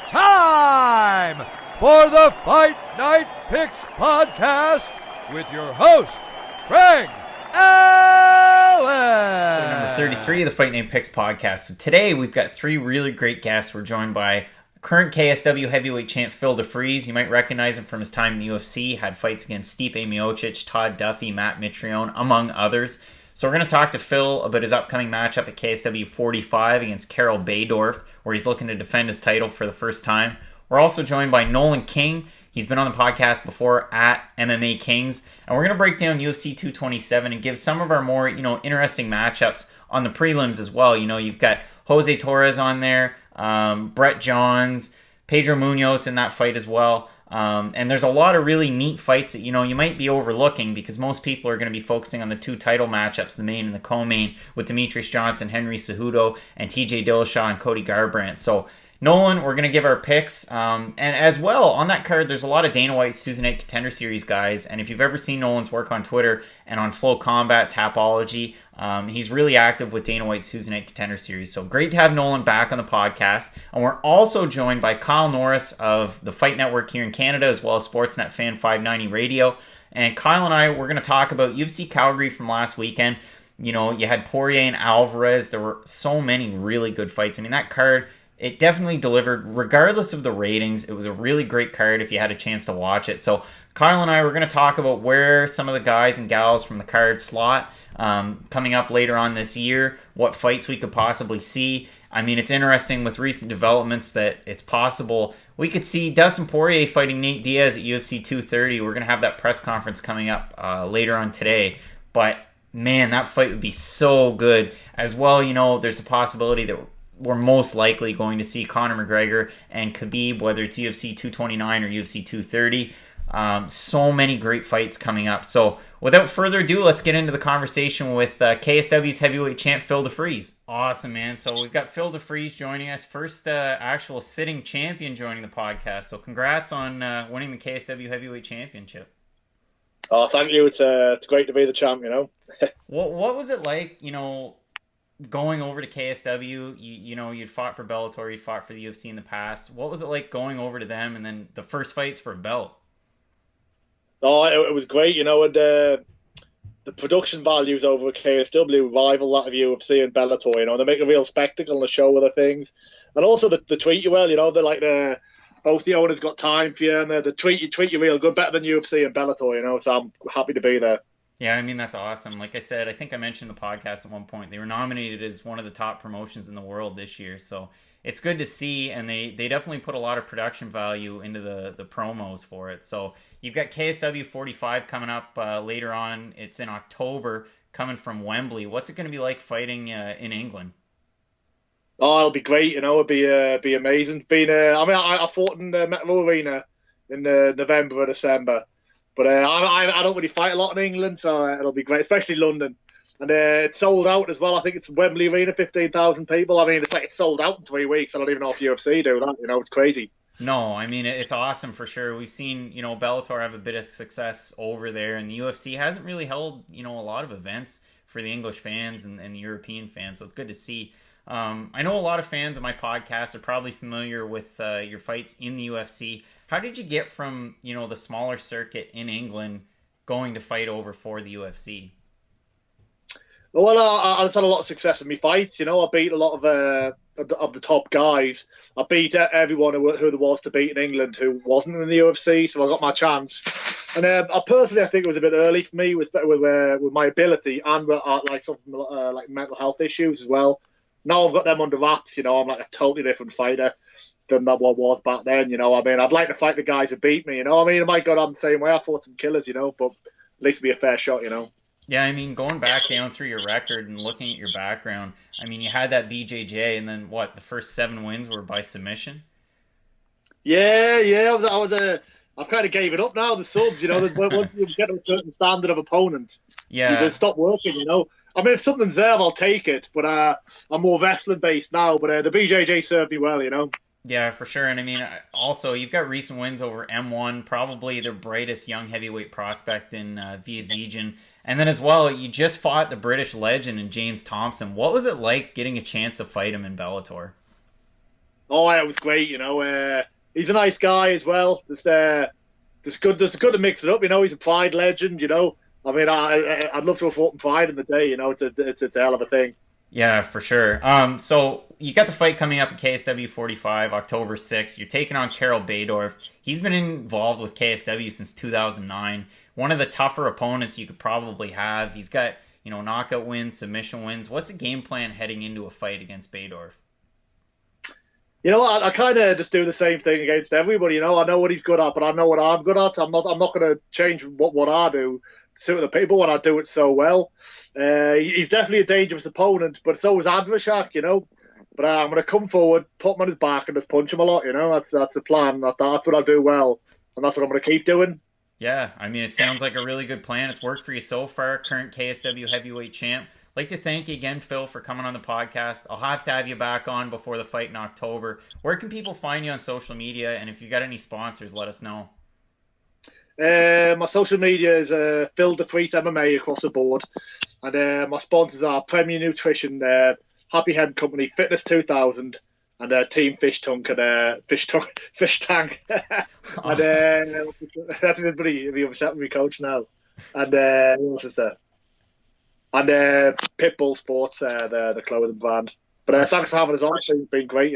time for the Fight Night Picks podcast with your host, Craig Allen. So number 33 of the Fight Night Picks podcast. So today we've got three really great guests. We're joined by current KSW heavyweight champ Phil DeFries. You might recognize him from his time in the UFC. Had fights against Stipe Miocic, Todd Duffy, Matt Mitrione, among others. So we're going to talk to Phil about his upcoming matchup at KSW 45 against Karel Baydorf, where he's looking to defend his title for the first time. We're also joined by Nolan King. He's been on the podcast before at MMA Kings. And we're going to break down UFC 227 and give some of our more, interesting matchups on the prelims as well. You've got Jose Torres on there, Brett Johns, Pedro Munoz in that fight as well. And there's a lot of really neat fights that, you might be overlooking because most people are going to be focusing on the two title matchups, the main and the co-main, with Demetrius Johnson, Henry Cejudo, and TJ Dillashaw and Cody Garbrandt. So, Nolan, we're going to give our picks. And as well, on that card, there's a lot of Dana White's Tuesday Night Contender Series guys. And if you've ever seen Nolan's work on Twitter and on FloCombat, Tapology, he's really active with Dana White's Tuesday Night Contender Series. So great to have Nolan back on the podcast. And we're also joined by Kyle Norris of the Fight Network here in Canada, as well as Sportsnet Fan 590 Radio. And Kyle and I, we're going to talk about UFC Calgary from last weekend. You had Poirier and Alvarez. There were so many really good fights. I mean, that card, it definitely delivered regardless of the ratings. It was a really great card if you had a chance to watch it. So Kyle and I were going to talk about where some of the guys and gals from the card slot coming up later on this year, what fights we could possibly see. I mean, it's interesting with recent developments that it's possible we could see Dustin Poirier fighting Nate Diaz at UFC 230. We're going to have that press conference coming up later on today. But man, that fight would be so good. As well, there's a possibility that we're most likely going to see Conor McGregor and Khabib, whether it's UFC 229 or UFC 230. So many great fights coming up. So without further ado, let's get into the conversation with KSW's heavyweight champ, Phil DeFries. Awesome, man. So we've got Phil DeFries joining us. First actual sitting champion joining the podcast. So congrats on winning the KSW heavyweight championship. Oh, thank you. It's great to be the champ, What was it like, going over to KSW? You'd fought for Bellator, you fought for the UFC in the past. What was it like going over to them and then the first fights for a belt? Oh, it was great, and the production values over at KSW rival that of UFC and Bellator, They make a real spectacle and a show of the things. And also they treat you well, they're like both the owners got time for you and they treat you real good, better than UFC and Bellator, so I'm happy to be there. Yeah, I mean, that's awesome. Like I said, I think I mentioned the podcast at one point. They were nominated as one of the top promotions in the world this year. So it's good to see, and they definitely put a lot of production value into the promos for it. So you've got KSW 45 coming up later on. It's in October, coming from Wembley. What's it going to be like fighting in England? Oh, it'll be great. It'll be amazing. I fought in the Metro Arena in November or December. But I don't really fight a lot in England, so it'll be great, especially London. And it's sold out as well. I think it's Wembley Arena, 15,000 people. I mean, it's sold out in 3 weeks. I don't even know if UFC do that. It's crazy. No, I mean, it's awesome for sure. We've seen, Bellator have a bit of success over there, and the UFC hasn't really held, a lot of events for the English fans and the European fans, so it's good to see. I know a lot of fans of my podcast are probably familiar with your fights in the UFC. How did you get from, the smaller circuit in England going to fight over for the UFC? Well, I just had a lot of success in my fights. I beat a lot of the top guys. I beat everyone who there was to beat in England who wasn't in the UFC, so I got my chance. And I think it was a bit early for me with my ability and like mental health issues as well. Now I've got them under wraps. I'm like a totally different fighter than that one was back then. I'd like to fight the guys who beat me. I might go down the same way. I fought some killers, but at least it'd be a fair shot. Yeah, I mean, going back down through your record and looking at your background, I mean, you had that BJJ, and then the first 7 wins were by submission? Yeah. I've kind of gave it up now, the subs, once you get to a certain standard of opponent, yeah, you stop working, I mean, if something's there, I'll take it, but I'm more wrestling-based now, but the BJJ served me well, Yeah, for sure. And I mean, also, you've got recent wins over M1, probably their brightest young heavyweight prospect in Viazijan. And then as well, you just fought the British legend in James Thompson. What was it like getting a chance to fight him in Bellator? Oh, it was great. He's a nice guy as well. There's good to mix it up. He's a Pride legend. I mean, I'd love to have fought in Pride in the day. It's a hell of a thing. Yeah, for sure. So you got the fight coming up at KSW 45, October 6th. You're taking on Karel Baydorf. He's been involved with KSW since 2009. One of the tougher opponents you could probably have. He's got, knockout wins, submission wins. What's the game plan heading into a fight against Baydorf? I kind of just do the same thing against everybody. I know what he's good at, but I know what I'm good at. I'm not going to change what I do to suit the people when I do it so well. He's definitely a dangerous opponent, but so is Advashak, But I'm going to come forward, put him on his back, and just punch him a lot. That's the plan. That's what I do well, and that's what I'm going to keep doing. Yeah, I mean, it sounds like a really good plan. It's worked for you so far, current KSW heavyweight champ. I'd like to thank you again, Phil, for coming on the podcast. I'll have to have you back on before the fight in October. Where can people find you on social media? And if you got any sponsors, let us know. My social media is Phil DeFries MMA across the board. And my sponsors are Premier Nutrition, Happy Hem Company, Fitness 2000, and Team Fish Tank and Fish Tank. And that's everybody. Be upset with me, coach now. And what is that? And Pitbull Sports, the clothing brand. But thanks for having us on. It's been great,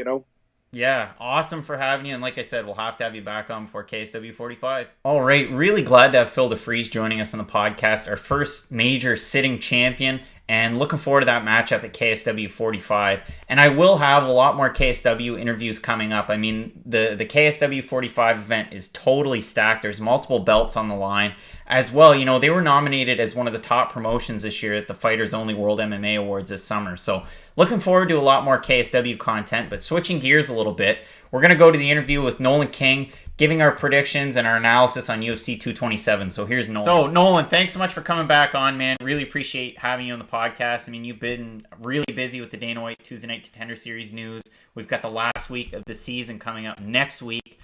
Yeah, awesome for having you. And like I said, we'll have to have you back on before KSW 45. All right, really glad to have Phil DeFries joining us on the podcast, our first major sitting champion, and looking forward to that matchup at KSW 45. And I will have a lot more KSW interviews coming up. I mean, the KSW 45 event is totally stacked. There's multiple belts on the line. As well, they were nominated as one of the top promotions this year at the Fighters Only World MMA Awards this summer. So looking forward to a lot more KSW content, but switching gears a little bit, we're going to go to the interview with Nolan King, giving our predictions and our analysis on UFC 227. So here's Nolan. So Nolan, thanks so much for coming back on, man. Really appreciate having you on the podcast. I mean, you've been really busy with the Dana White Tuesday Night Contender Series news. We've got the last week of the season coming up next week.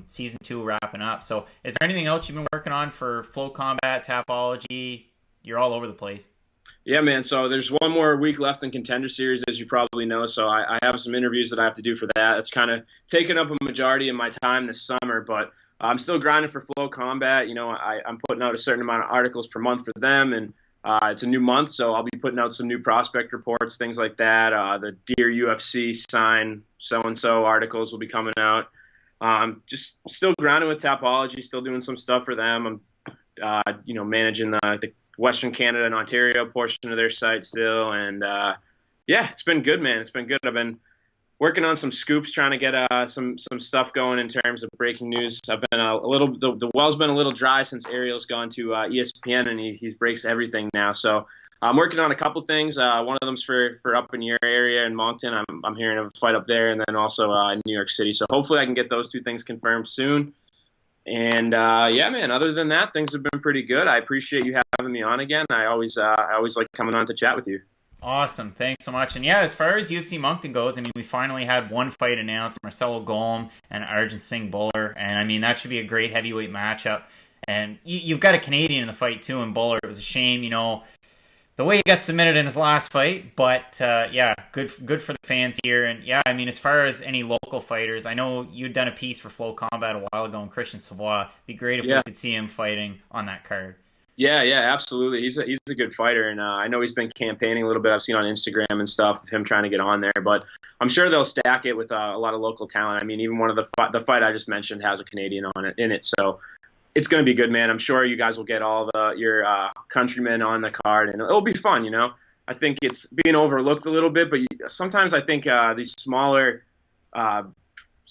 Season 2 wrapping up. So is there anything else you've been working on for FloCombat, Tapology? You're all over the place. Yeah, man. So there's one more week left in Contender Series, as you probably know. So I have some interviews that I have to do for that. It's kind of taken up a majority of my time this summer, but I'm still grinding for FloCombat. I'm putting out a certain amount of articles per month for them, and it's a new month, so I'll be putting out some new prospect reports, things like that. The Dear UFC sign so-and-so articles will be coming out. Just still grinding with Tapology, still doing some stuff for them. I'm, managing the Western Canada and Ontario portion of their site still. And, it's been good, man. It's been good. I've been working on some scoops, trying to get some stuff going in terms of breaking news. I've been the well's been a little dry since Ariel's gone to ESPN, and he breaks everything now. So I'm working on a couple things. One of them's for up in your area in Moncton. I'm hearing of a fight up there, and then also in New York City. So hopefully I can get those two things confirmed soon. And man, other than that, things have been pretty good. I appreciate you having me on again. I always like coming on to chat with you. Awesome. Thanks so much. And yeah, as far as UFC Moncton goes, I mean, we finally had one fight announced, Marcelo Golem and Arjun Singh Bowler. And I mean, that should be a great heavyweight matchup. And you've got a Canadian in the fight too in Bowler. It was a shame, the way he got submitted in his last fight. But good for the fans here. And yeah, I mean, as far as any local fighters, I know you'd done a piece for FloCombat a while ago, and Christian Savoy. It'd be great if we could see him fighting on that card. Yeah, absolutely. He's a good fighter, and I know he's been campaigning a little bit. I've seen on Instagram and stuff of him trying to get on there, but I'm sure they'll stack it with a lot of local talent. I mean, even one of the fight I just mentioned has a Canadian in it, so it's going to be good, man. I'm sure you guys will get all your countrymen on the card, and it'll be fun. I think it's being overlooked a little bit, but sometimes I think these smaller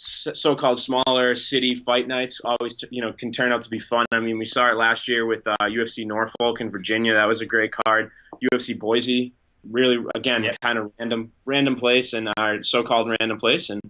so-called smaller city fight nights always can turn out to be fun. I mean, we saw it last year with UFC Norfolk in Virginia. That was a great card. UFC Boise, really, again, kind of random place, and our so-called random place, and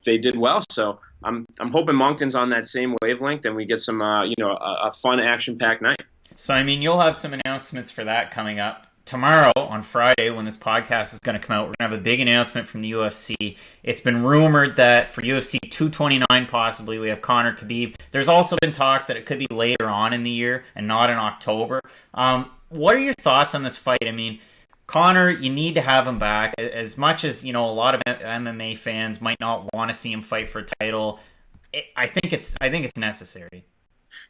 they did well. So I'm hoping Moncton's on that same wavelength, and we get some a fun action-packed night. So I mean, you'll have some announcements for that coming up. Tomorrow, on Friday, when this podcast is going to come out, we're going to have a big announcement from the UFC. It's been rumored that for UFC 229, possibly, we have Conor Khabib. There's also been talks that it could be later on in the year and not in October. What are your thoughts on this fight? I mean, Connor, you need to have him back. As much as, a lot of MMA fans might not want to see him fight for a title, I think it's necessary.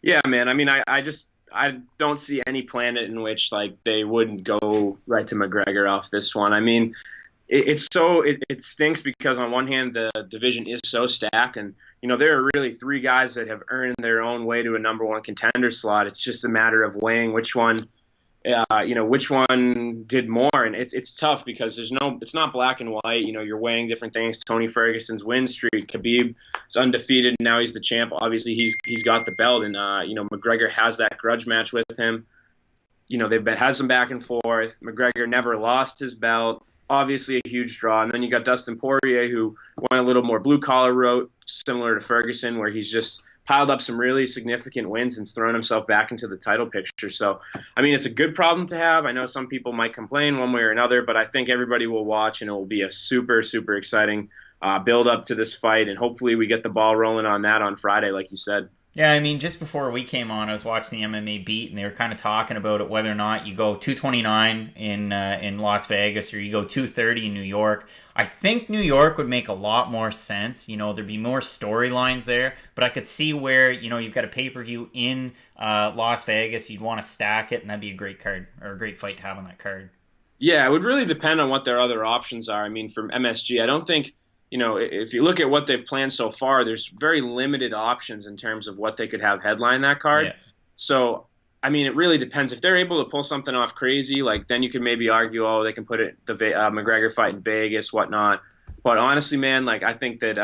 Yeah, man. I mean, I don't see any planet in which they wouldn't go right to McGregor off this one. I mean, it stinks because on one hand the division is so stacked, and there are really three guys that have earned their own way to a number one contender slot. It's just a matter of weighing which one did more, and it's tough because it's not black and white. You're weighing different things. Tony Ferguson's win streak, Khabib is undefeated, and now he's the champ. Obviously, he's got the belt, and McGregor has that grudge match with him. They've had some back and forth. McGregor never lost his belt. Obviously, a huge draw, and then you got Dustin Poirier, who went a little more blue collar route, similar to Ferguson, where he's just piled up some really significant wins and thrown himself back into the title picture. So, I mean, it's a good problem to have. I know some people might complain one way or another, but I think everybody will watch, and it will be a super, super exciting build up to this fight. And hopefully we get the ball rolling on that on Friday, like you said. Yeah, I mean, just before we came on, I was watching the MMA Beat, and they were kind of talking about it, whether or not you go 229 in Las Vegas or you go 230 in New York. I think New York would make a lot more sense. There'd be more storylines there, but I could see where, you've got a pay-per-view in Las Vegas, you'd want to stack it, and that'd be a great card, or a great fight to have on that card. Yeah, it would really depend on what their other options are. I mean, from MSG, I don't think, if you look at what they've planned so far, there's very limited options in terms of what they could have headline that card. Yeah. So, I mean, it really depends. If they're able to pull something off crazy, then you could maybe argue, they can put the McGregor fight in Vegas, whatnot. But honestly, man, I think that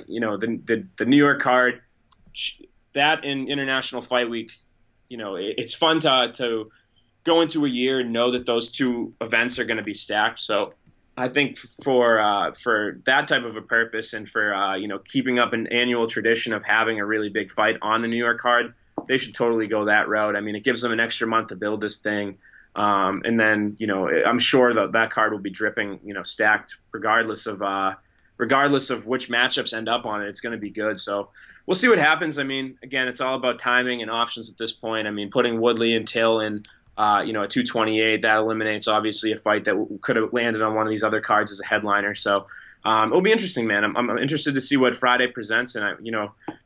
the New York card, that in International Fight Week, it's fun to go into a year and know that those two events are going to be stacked. So I think for that type of a purpose, and for keeping up an annual tradition of having a really big fight on the New York card, they should totally go that route. I mean, it gives them an extra month to build this thing. And then, I'm sure that card will be dripping, stacked regardless of which matchups end up on it. It's going to be good. So we'll see what happens. I mean, again, it's all about timing and options at this point. I mean, putting Woodley and Till in, at 228, that eliminates obviously a fight that could have landed on one of these other cards as a headliner. So it'll be interesting, man. I'm interested to see what Friday presents, and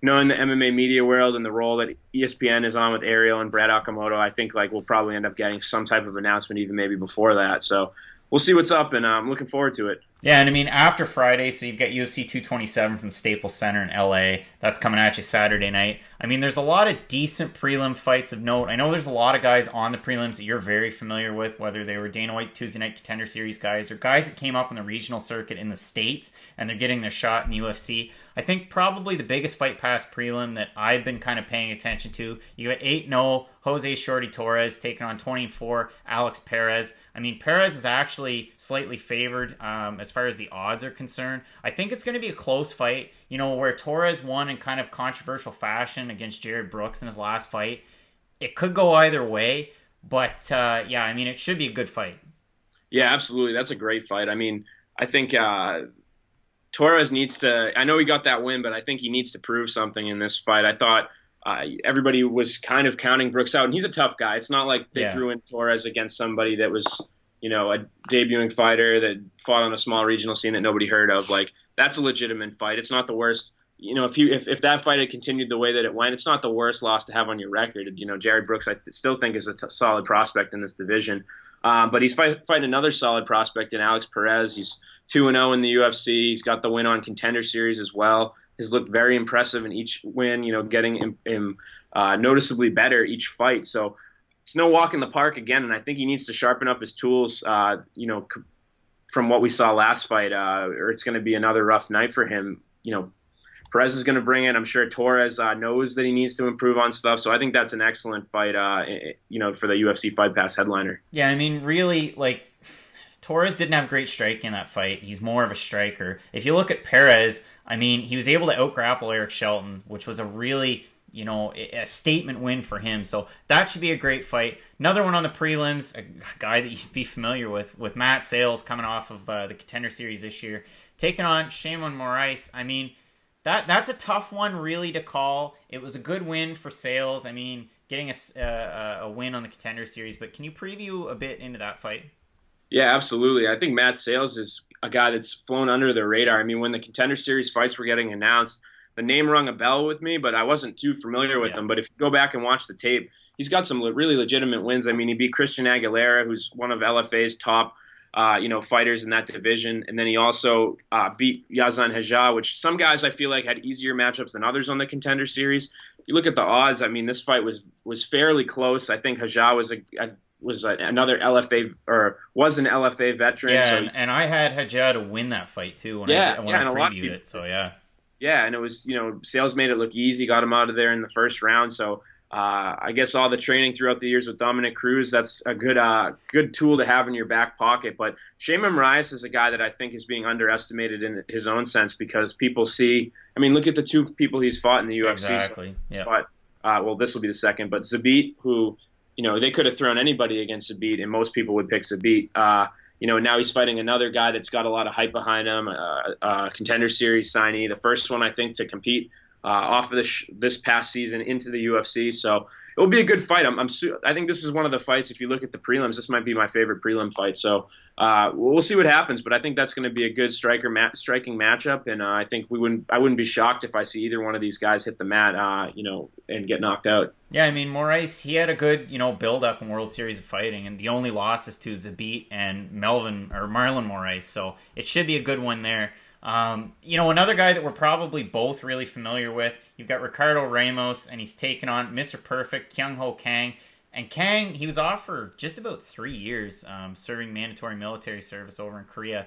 knowing the MMA media world and the role that ESPN is on with Ariel and Brad Okamoto, I think we'll probably end up getting some type of announcement even maybe before that. So we'll see what's up, and I'm looking forward to it. Yeah, and I mean, after Friday, so you've got UFC 227 from the Staples Center in LA. That's coming at you Saturday night. I mean, there's a lot of decent prelim fights of note. I know there's a lot of guys on the prelims that you're very familiar with, whether they were Dana White Tuesday Night Contender Series guys or guys that came up in the regional circuit in the States, and they're getting their shot in the UFC. I think probably the biggest Fight Pass prelim that I've been kind of paying attention to, you got 8-0 Jose Shorty Torres taking on 24 Alex Perez. I mean, Perez is actually slightly favored as far as the odds are concerned. I think it's going to be a close fight, where Torres won in kind of controversial fashion against Jared Brooks in his last fight. It could go either way, but yeah, I mean, it should be a good fight. Yeah, absolutely. That's a great fight. I mean, I think Torres needs to, I know he got that win, but I think he needs to prove something in this fight. I thought everybody was kind of counting Brooks out, and he's a tough guy. It's not like they threw in Torres against somebody that was, a debuting fighter that fought on a small regional scene that nobody heard of. That's a legitimate fight. It's not the worst. If that fight had continued the way that it went, it's not the worst loss to have on your record. Jared Brooks, I still think, is a solid prospect in this division. But he's fighting another solid prospect in Alex Perez. He's 2-0 in the UFC. He's got the win on Contender Series as well. Has looked very impressive in each win, getting him noticeably better each fight. So it's no walk in the park again, and I think he needs to sharpen up his tools, from what we saw last fight, or it's going to be another rough night for him. Perez is going to bring it. I'm sure Torres knows that he needs to improve on stuff. So I think that's an excellent fight, for the UFC Fight Pass headliner. Yeah, I mean, really, Torres didn't have great striking in that fight. He's more of a striker. If you look at Perez, I mean, he was able to out-grapple Eric Shelton, which was a really, a statement win for him. So that should be a great fight. Another one on the prelims, a guy that you'd be familiar with Matt Sales coming off of the Contender Series this year, taking on Shimon Moraes. I mean, that's a tough one really to call. It was a good win for Sales. I mean, getting a win on the Contender Series. But can you preview a bit into that fight? Yeah, absolutely. I think Matt Sales is a guy that's flown under the radar. I mean, when the Contender Series fights were getting announced, the name rung a bell with me, but I wasn't too familiar with him. But if you go back and watch the tape, he's got some really legitimate wins. I mean, he beat Christian Aguilera, who's one of LFA's top, fighters in that division, and then he also beat Yazan Haja, which some guys I feel like had easier matchups than others on the Contender Series. You look at the odds. I mean, this fight was fairly close. I think Haja was another LFA or was an LFA veteran. Yeah, so, and I had Haja to win that fight too when I previewed it. So yeah. Yeah, and it was, Sales made it look easy, got him out of there in the first round. So I guess all the training throughout the years with Dominic Cruz, that's a good tool to have in your back pocket. But Sheymon Moraes is a guy that I think is being underestimated in his own sense because people see, I mean, look at the two people he's fought in the UFC. Exactly. So, well, this will be the second, but Zabit, who, they could have thrown anybody against Zabit, and most people would pick Zabit. Now he's fighting another guy that's got a lot of hype behind him, a Contender Series signee, the first one, I think, to compete off of this past season into the UFC. So it'll be a good fight. I think this is one of the fights, if you look at the prelims, this might be my favorite prelim fight. So we'll see what happens, but I think that's going to be a good striking matchup, and I think I wouldn't be shocked if I see either one of these guys hit the mat, and get knocked out. Yeah, I mean, Moraes, he had a good, build-up in World Series of Fighting, and the only losses to Zabit and Marlon Moraes, so it should be a good one there. Another guy that we're probably both really familiar with, you've got Ricardo Ramos, and he's taken on Mr. Perfect, Kyung Ho Kang. And Kang, he was off for just about 3 years, serving mandatory military service over in Korea.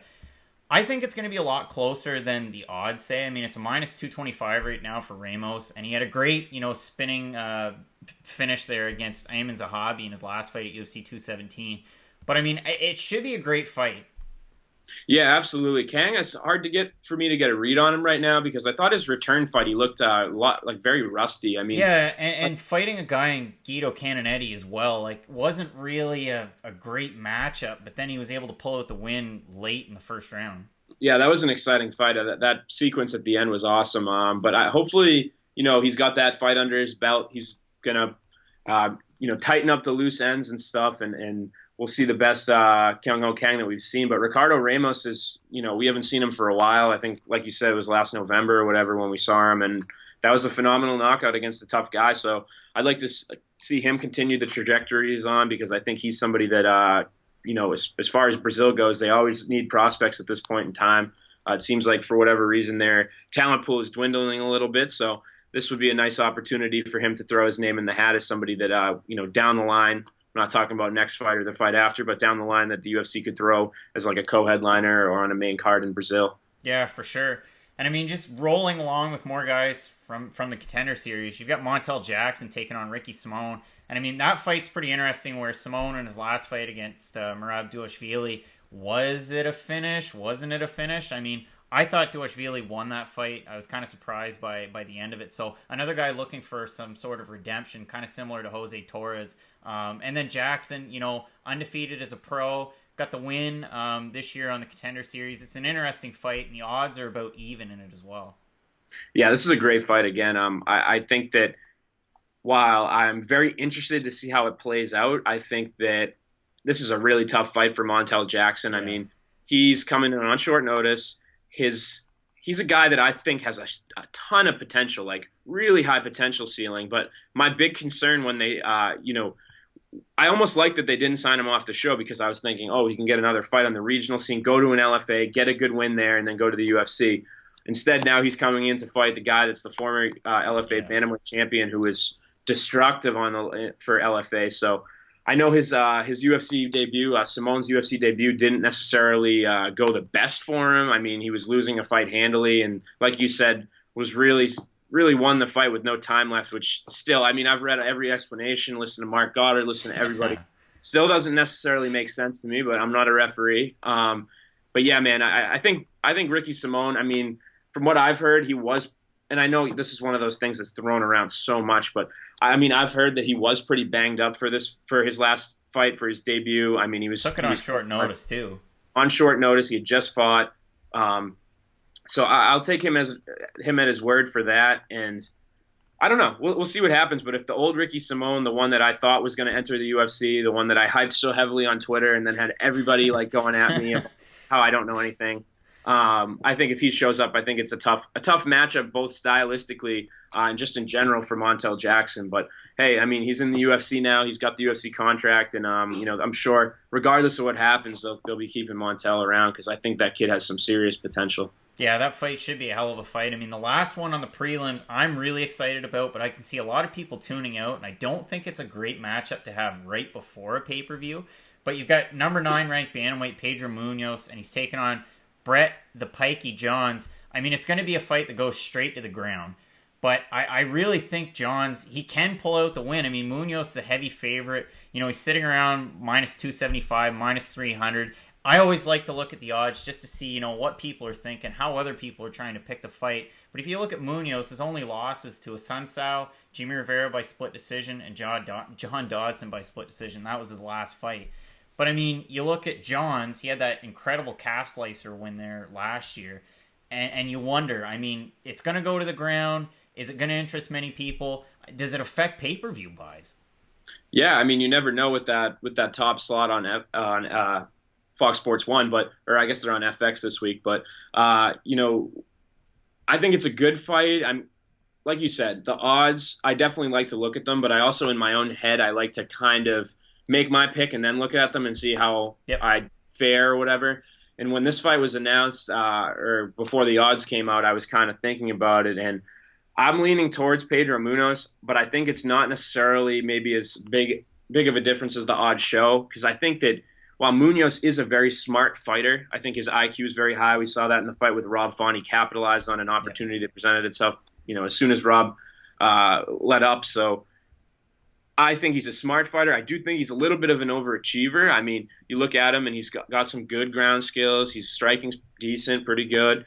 I think it's going to be a lot closer than the odds say. I mean, it's a minus 225 right now for Ramos, and he had a great, spinning finish there against Ayman Zahabi in his last fight at UFC 217. But, I mean, it should be a great fight. Yeah, absolutely. Kang is hard for me to get a read on him right now because I thought his return fight, he looked a lot very rusty. I mean, yeah, and fighting a guy in Guido Cananetti as well, wasn't really a great matchup. But then he was able to pull out the win late in the first round. Yeah, that was an exciting fight. That sequence at the end was awesome. But hopefully, he's got that fight under his belt. He's gonna, tighten up the loose ends and stuff, and we'll see the best Kyung Ho Kang that we've seen. But Ricardo Ramos is, we haven't seen him for a while. I think, like you said, it was last November or whatever when we saw him. And that was a phenomenal knockout against a tough guy. So I'd like to see him continue the trajectory he's on because I think he's somebody that, as far as Brazil goes, they always need prospects at this point in time. It seems like for whatever reason their talent pool is dwindling a little bit. So this would be a nice opportunity for him to throw his name in the hat as somebody that, down the line, I'm not talking about next fight or the fight after, but down the line that the UFC could throw as like a co-headliner or on a main card in Brazil. Yeah, for sure. And I mean, just rolling along with more guys from the Contender Series, you've got Montel Jackson taking on Ricky Simon. And I mean, that fight's pretty interesting where Simon in his last fight against Merab Dvalishvili, was it a finish? Wasn't it a finish? I mean, I thought Dvalishvili won that fight. I was kind of surprised by the end of it. So another guy looking for some sort of redemption, kind of similar to Jose Torres. And then Jackson, undefeated as a pro, got the win this year on the Contender Series. It's an interesting fight, and the odds are about even in it as well. Yeah, this is a great fight again. I think that while I'm very interested to see how it plays out, I think that this is a really tough fight for Montel Jackson. Yeah. I mean, he's coming in on short notice. He's a guy that I think has a ton of potential, like really high potential ceiling. But my big concern when they, I almost like that they didn't sign him off the show because I was thinking, oh, he can get another fight on the regional scene, go to an LFA, get a good win there, and then go to the UFC. Instead, now he's coming in to fight the guy that's the former LFA bantamweight champion who was destructive for LFA. So I know his UFC debut, Simon's UFC debut, didn't necessarily go the best for him. I mean, he was losing a fight handily, and like you said, was really won the fight with no time left, which still, I mean, I've read every explanation, listened to Mark Goddard, listened to everybody. Still doesn't necessarily make sense to me, but I'm not a referee. But yeah, man, I think Ricky Simon, I mean, from what I've heard, he was, and I know this is one of those things that's thrown around so much, but I mean, I've heard that he was pretty banged up for his last fight, for his debut. I mean, he was took it on short notice too. On short notice, he had just fought. So I'll take him at his word for that. And I don't know. We'll see what happens. But if the old Ricky Simone, the one that I thought was going to enter the UFC, the one that I hyped so heavily on Twitter and then had everybody like going at me about how I don't know anything, I think if he shows up, I think it's a tough matchup, both stylistically and just in general for Montel Jackson. But hey, I mean, he's in the UFC now. He's got the UFC contract, and I'm sure regardless of what happens, they'll be keeping Montel around because I think that kid has some serious potential. Yeah, that fight should be a hell of a fight. I mean, the last one on the prelims, I'm really excited about, but I can see a lot of people tuning out, and I don't think it's a great matchup to have right before a pay-per-view. But you've got number 9 ranked bantamweight Pedro Munoz, and he's taking on Brett the Pikey Johns. I mean, it's going to be a fight that goes straight to the ground. But I really think Johns, he can pull out the win. I mean, Munoz is a heavy favorite. You know, he's sitting around minus 275, minus 300. I always like to look at the odds just to see, what people are thinking, how other people are trying to pick the fight. But if you look at Munoz, his only losses to Asuncao, Jimmy Rivera by split decision, and John Dodson by split decision. That was his last fight. But, I mean, you look at Johns, he had that incredible calf slicer win there last year. And you wonder, I mean, it's going to go to the ground. Is it going to interest many people? Does it affect pay-per-view buys? Yeah, I mean, you never know with that top slot on Fox Sports 1, or I guess they're on FX this week. But, I think it's a good fight. Like you said, the odds, I definitely like to look at them, but I also in my own head, I like to kind of make my pick and then look at them and see how I fare or whatever. And when this fight was announced or before the odds came out, I was kind of thinking about it, and I'm leaning towards Pedro Munoz, but I think it's not necessarily maybe as big of a difference as the odds show, because I think that while Munoz is a very smart fighter, I think his IQ is very high. We saw that in the fight with Rob Font. He capitalized on an opportunity that presented itself, as soon as Rob let up. So I think he's a smart fighter. I do think he's a little bit of an overachiever. I mean, you look at him and he's got some good ground skills. He's striking decent, pretty good.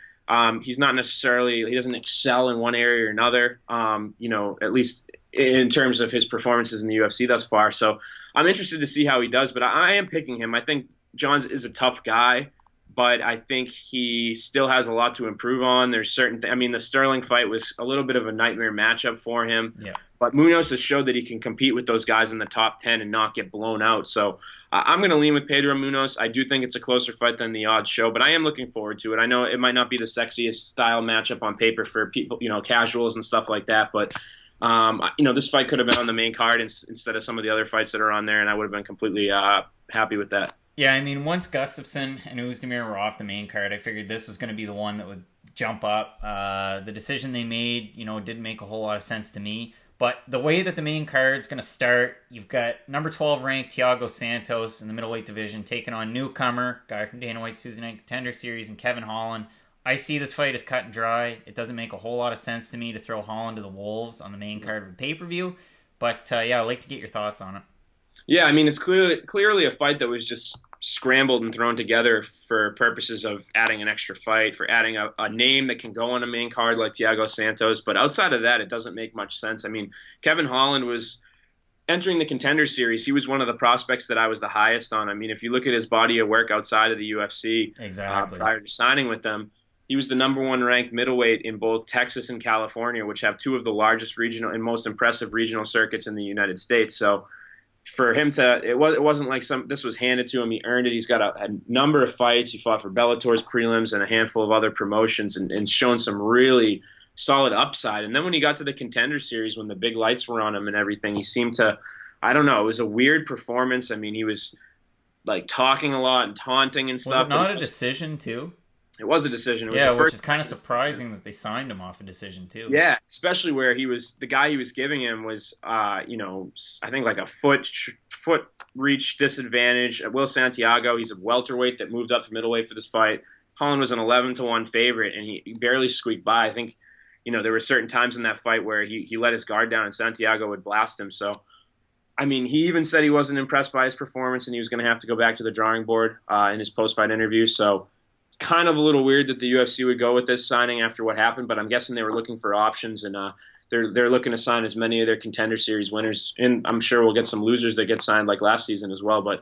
He's not necessarily, he doesn't excel in one area or another, at least in terms of his performances in the UFC thus far. So I'm interested to see how he does, but I am picking him. I think Johns is a tough guy, but I think he still has a lot to improve on. There's certain the Sterling fight was a little bit of a nightmare matchup for him. Yeah. But Munoz has showed that he can compete with those guys in the top 10 and not get blown out. So I'm going to lean with Pedro Munoz. I do think it's a closer fight than the odds show, but I am looking forward to it. I know it might not be the sexiest style matchup on paper for people, casuals and stuff like that, but this fight could have been on the main card instead of some of the other fights that are on there, and I would have been completely happy with that. Yeah, I mean, once Gustafsson and Oezdemir were off the main card, I figured this was going to be the one that would jump up. The decision they made, didn't make a whole lot of sense to me. But the way that the main card's going to start, you've got number 12 ranked Thiago Santos in the middleweight division taking on newcomer, guy from Dana White's Tuesday Night Contender Series, and Kevin Holland. I see this fight as cut and dry. It doesn't make a whole lot of sense to me to throw Holland to the Wolves on the main card of a pay-per-view. But, I'd like to get your thoughts on it. Yeah, I mean, it's clearly a fight that was just scrambled and thrown together for purposes of adding an extra fight, for adding a name that can go on a main card like Thiago Santos. But outside of that, it doesn't make much sense. I mean, Kevin Holland was entering the Contender Series. He was one of the prospects that I was the highest on. I mean, if you look at his body of work outside of the UFC prior to signing with them, he was the number 1 ranked middleweight in both Texas and California, which have two of the largest regional and most impressive regional circuits in the United States. So for him it wasn't like this was handed to him. He earned it. He's got a number of fights. He fought for Bellator's prelims and a handful of other promotions and shown some really solid upside. And then when he got to the Contender Series, when the big lights were on him and everything, he seemed to, I don't know, it was a weird performance. I mean, he was like talking a lot and taunting and stuff. Was it not a decision too? It was a decision. It was which is kind of surprising that they signed him off a decision too. Yeah, especially where the guy he was giving him was, I think like a foot reach disadvantage. Will Santiago, he's a welterweight that moved up to middleweight for this fight. Holland was an 11-1 favorite, and he barely squeaked by. I think, there were certain times in that fight where he let his guard down and Santiago would blast him. So, I mean, he even said he wasn't impressed by his performance and he was going to have to go back to the drawing board in his post-fight interview. So it's kind of a little weird that the UFC would go with this signing after what happened, but I'm guessing they were looking for options, and they're looking to sign as many of their Contender Series winners, and I'm sure we'll get some losers that get signed like last season as well. But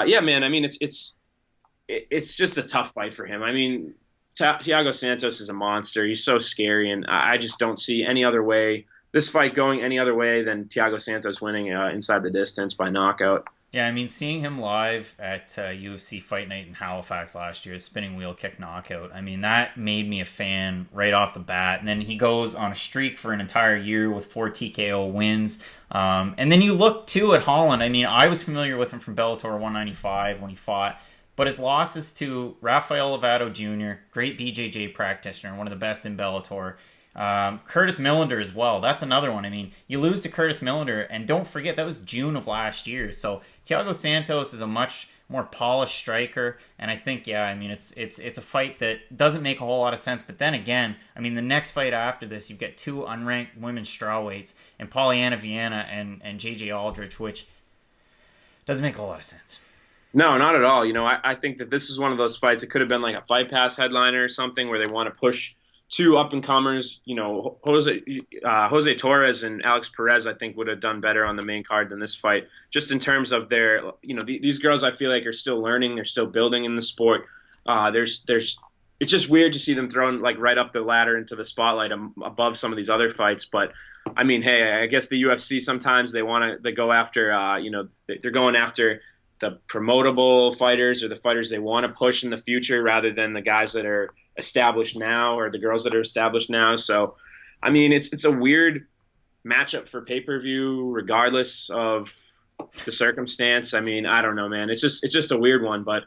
yeah, man, I mean, it's just a tough fight for him. I mean, Thiago Santos is a monster. He's so scary, and I just don't see any other way this fight going any other way than Thiago Santos winning inside the distance by knockout. Yeah, I mean, seeing him live at UFC Fight Night in Halifax last year, spinning wheel kick knockout, I mean, that made me a fan right off the bat. And then he goes on a streak for an entire year with 4 TKO wins. And then you look, too, at Holland. I mean, I was familiar with him from Bellator 195 when he fought. But his losses to Rafael Lovato Jr., great BJJ practitioner, one of the best in Bellator. Curtis Millender as well. That's another one. I mean, you lose to Curtis Millender, and don't forget that was June of last year. So Thiago Santos is a much more polished striker, and I think, yeah, I mean, it's a fight that doesn't make a whole lot of sense. But then again, I mean, the next fight after this, you've got 2 unranked women's strawweights, and Polyana Viana and JJ Aldrich, which doesn't make a whole lot of sense. No, not at all. I think that this is one of those fights. It could have been like a Fight Pass headliner or something where they want to push 2 up-and-comers. Jose Torres and Alex Perez, I think, would have done better on the main card than this fight, just in terms of their, these girls I feel like are still learning. They're still building in the sport. It's just weird to see them thrown like right up the ladder into the spotlight above some of these other fights. But, I mean, hey, I guess the UFC sometimes they go after, they're going after the promotable fighters or the fighters they want to push in the future rather than the guys that are established now or the girls that are established now. So, I mean, it's a weird matchup for pay-per-view regardless of the circumstance. I mean, I don't know, man. It's just a weird one. But,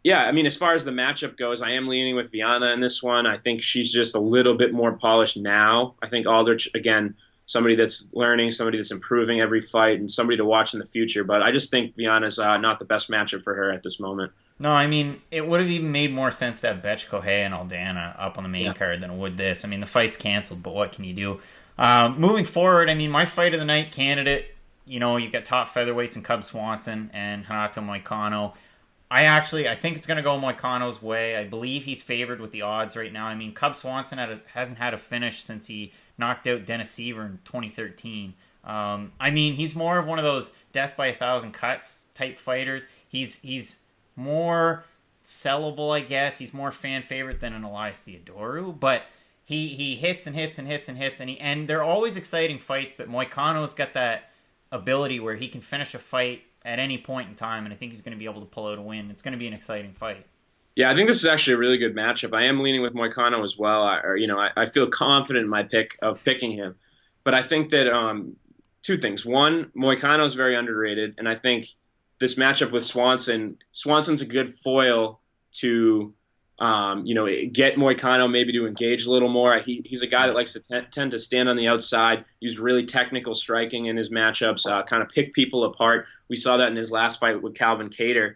yeah, I mean, as far as the matchup goes, I am leaning with Viana in this one. I think she's just a little bit more polished now. I think Aldrich, again, somebody that's learning, somebody that's improving every fight, and somebody to watch in the future. But I just think Viana's not the best matchup for her at this moment. No, I mean, it would have even made more sense to have Betch Kohei and Aldana up on the main card than it would this. I mean, the fight's canceled, but what can you do? Moving forward, I mean, my fight of the night candidate, you've got top featherweights in Cub Swanson and Renato Moicano. I think it's going to go Moicano's way. I believe he's favored with the odds right now. I mean, Cub Swanson hasn't had a finish since he knocked out Dennis Seaver in 2013. I mean, he's more of one of those death by 1,000 cuts type fighters. He's more sellable, I guess. He's more fan favorite than an Elias Theodorou, but he hits and hits and hits and hits, and they're always exciting fights. But Moicano's got that ability where he can finish a fight at any point in time, and I think he's going to be able to pull out a win. It's going to be an exciting fight. Yeah, I think this is actually a really good matchup. I am leaning with Moicano as well. I feel confident in my pick of picking him, but I think that 2 things. One, Moicano is very underrated, and I think this matchup with Swanson's a good foil to get Moicano maybe to engage a little more. He's a guy that likes to tend to stand on the outside, use really technical striking in his matchups, kind of pick people apart. We saw that in his last fight with Calvin Kattar.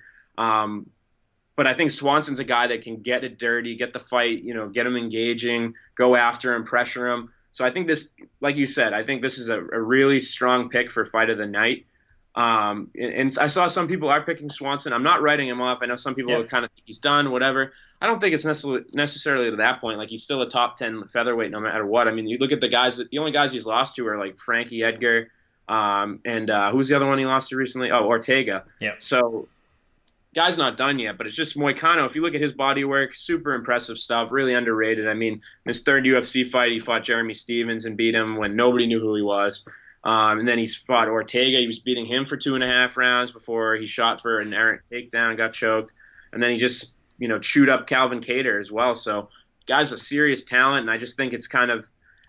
But I think Swanson's a guy that can get it dirty, get the fight, get him engaging, go after him, pressure him. So I think this, like you said, I think this is a really strong pick for fight of the night. And I saw some people are picking Swanson. I'm not writing him off. I know some people kind of think he's done, whatever. I don't think it's necessarily to that point. Like, he's still a top 10 featherweight no matter what. I mean, you look at the only guys he's lost to are like Frankie Edgar, and who's the other one he lost to recently? Oh, Ortega. Yeah. So guy's not done yet, but it's just Moicano. If you look at his body work, super impressive stuff, really underrated. I mean, in his 3rd UFC fight, he fought Jeremy Stevens and beat him when nobody knew who he was. And then he's fought Ortega. He was beating him for 2.5 rounds before he shot for an errant takedown, got choked. And then he just, chewed up Calvin Kattar as well. So guy's a serious talent, and I just think it's kind of,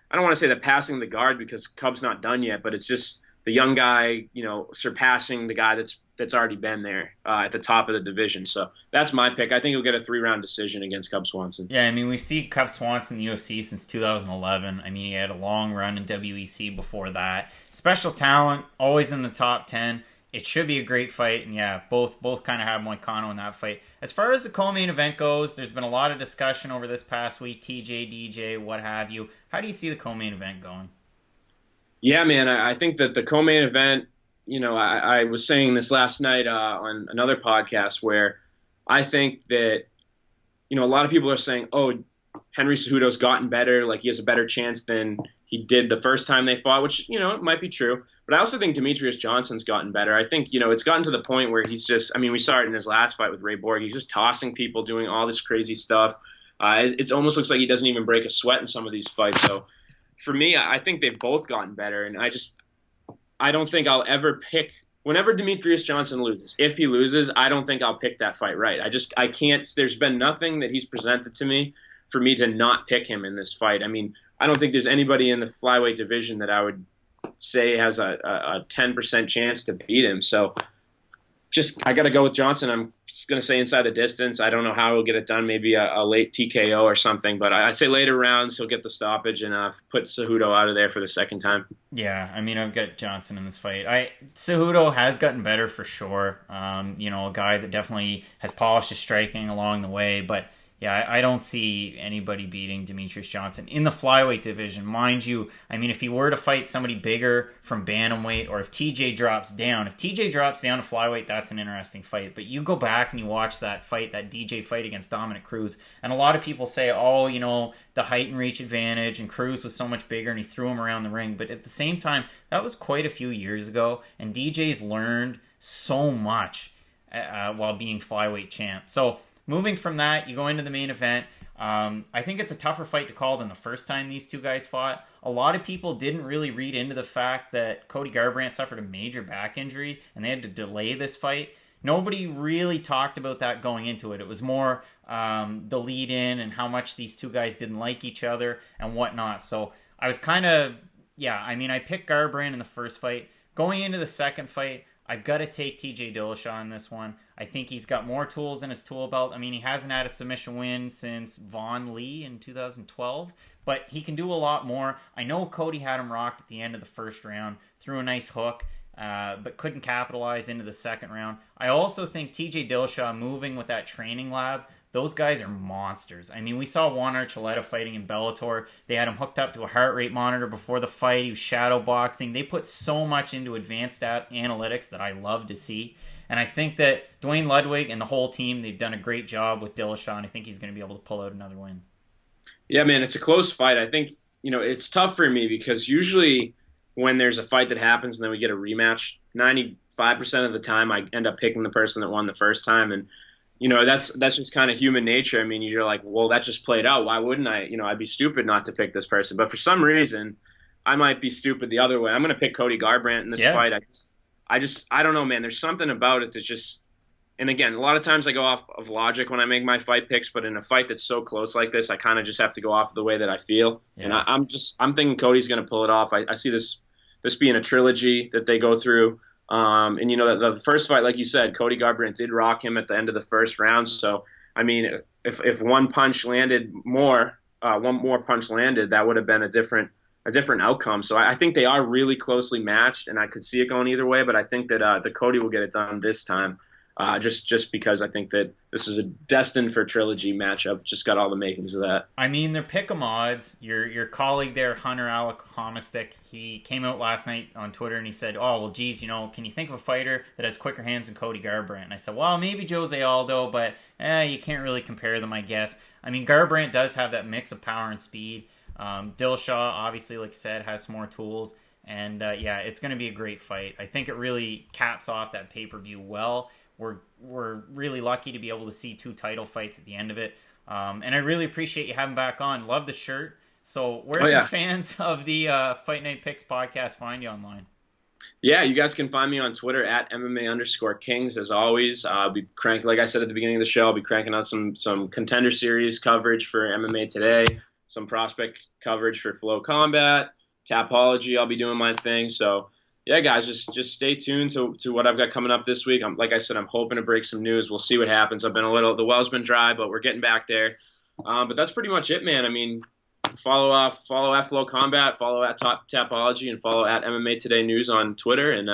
I don't want to say the passing the guard because Cub's not done yet, but it's just the young guy, surpassing the guy that's already been there at the top of the division. So that's my pick. I think he'll get a 3-round decision against Cub Swanson. Yeah, I mean, we see Cub Swanson in the UFC since 2011. I mean, he had a long run in WEC before that. Special talent, always in the top 10. It should be a great fight, and yeah, both kind of have Moicano in that fight. As far as the co-main event goes, there's been a lot of discussion over this past week, TJ, DJ, what have you. How do you see the co-main event going? Yeah, man, I think that the co-main event, I was saying this last night on another podcast where I think that, a lot of people are saying, oh, Henry Cejudo's gotten better, like he has a better chance than he did the first time they fought, which, it might be true. But I also think Demetrius Johnson's gotten better. I think, it's gotten to the point where he's just, we saw it in his last fight with Ray Borg. He's just tossing people, doing all this crazy stuff. It almost looks like he doesn't even break a sweat in some of these fights. So for me, I think they've both gotten better, and I don't think I'll ever pick. Whenever Demetrius Johnson loses, if he loses, I don't think I'll pick that fight right. I can't. There's been nothing that he's presented to me for me to not pick him in this fight. I mean, I don't think there's anybody in the flyweight division that I would say has a 10% chance to beat him. So I got to go with Johnson. I'm just going to say inside the distance. I don't know how he'll get it done. Maybe a late TKO or something. But I say later rounds he'll get the stoppage and put Cejudo out of there for the second time. Yeah, I mean, I've got Johnson in this fight. Cejudo has gotten better for sure. A guy that definitely has polished his striking along the way. But yeah, I don't see anybody beating Demetrius Johnson in the flyweight division. Mind you, I mean, if he were to fight somebody bigger from bantamweight, or if TJ drops down. If TJ drops down to flyweight, that's an interesting fight. But you go back and you watch that fight, that DJ fight against Dominic Cruz, and a lot of people say, the height and reach advantage, and Cruz was so much bigger and he threw him around the ring. But at the same time, that was quite a few years ago, and DJ's learned so much while being flyweight champ. So moving from that, you go into the main event. I think it's a tougher fight to call than the first time these two guys fought. A lot of people didn't really read into the fact that Cody Garbrandt suffered a major back injury and they had to delay this fight. Nobody really talked about that going into it. It was more the lead in and how much these two guys didn't like each other and whatnot. So I was I picked Garbrandt in the first fight. Going into the second fight, I've got to take TJ Dillashaw in this one. I think he's got more tools in his tool belt. I mean, he hasn't had a submission win since Vaughn Lee in 2012, but he can do a lot more. I know Cody had him rocked at the end of the first round, threw a nice hook, but couldn't capitalize into the second round. I also think TJ Dillashaw moving with that training lab, those guys are monsters. I mean, we saw Juan Archuleta fighting in Bellator. They had him hooked up to a heart rate monitor before the fight. He was shadow boxing. They put so much into advanced analytics that I love to see. And I think that Dwayne Ludwig and the whole team, they've done a great job with Dillashaw, and I think he's going to be able to pull out another win. Yeah, man, it's a close fight. I think, it's tough for me because usually when there's a fight that happens and then we get a rematch, 95% of the time I end up picking the person that won the first time. And, that's just kind of human nature. I mean, you're like, well, that just played out. Why wouldn't I? I'd be stupid not to pick this person. But for some reason, I might be stupid the other way. I'm going to pick Cody Garbrandt in this fight. I don't know, man. There's something about it that just, and again, a lot of times I go off of logic when I make my fight picks, but in a fight that's so close like this, I kind of just have to go off of the way that I feel. Yeah. And I'm thinking Cody's going to pull it off. I see this being a trilogy that they go through. And the first fight, like you said, Cody Garbrandt did rock him at the end of the first round. So, I mean, if one more punch landed, that would have been a different outcome. So I think they are really closely matched, and I could see it going either way. But I think that the Cody will get it done this time, just because I think that this is a destined for trilogy matchup. Just got all the makings of that. I mean, they're pick'em odds. Your colleague there, Hunter Alec Homistick, he came out last night on Twitter and he said, "Oh well, geez, can you think of a fighter that has quicker hands than Cody Garbrandt?" And I said, "Well, maybe Jose Aldo, but you can't really compare them, I guess." I mean, Garbrandt does have that mix of power and speed. Dillashaw, obviously, like I said, has some more tools. And, it's going to be a great fight. I think it really caps off that pay-per-view well. We're really lucky to be able to see two title fights at the end of it. And I really appreciate you having back on. Love the shirt. So where can fans of the Fight Night Picks podcast find you online? Yeah, you guys can find me on Twitter at MMA_Kings. As always, I'll be cranking, like I said at the beginning of the show, I'll be cranking out some contender series coverage for MMA Today, some prospect coverage for FloCombat, Tapology. I'll be doing my thing. So yeah, guys, just stay tuned to what I've got coming up this week. Like I said, I'm hoping to break some news. We'll see what happens. The well's been dry, but we're getting back there. But that's pretty much it, man. I mean, follow at FloCombat, follow at Tapology, and follow at MMA Today News on Twitter. And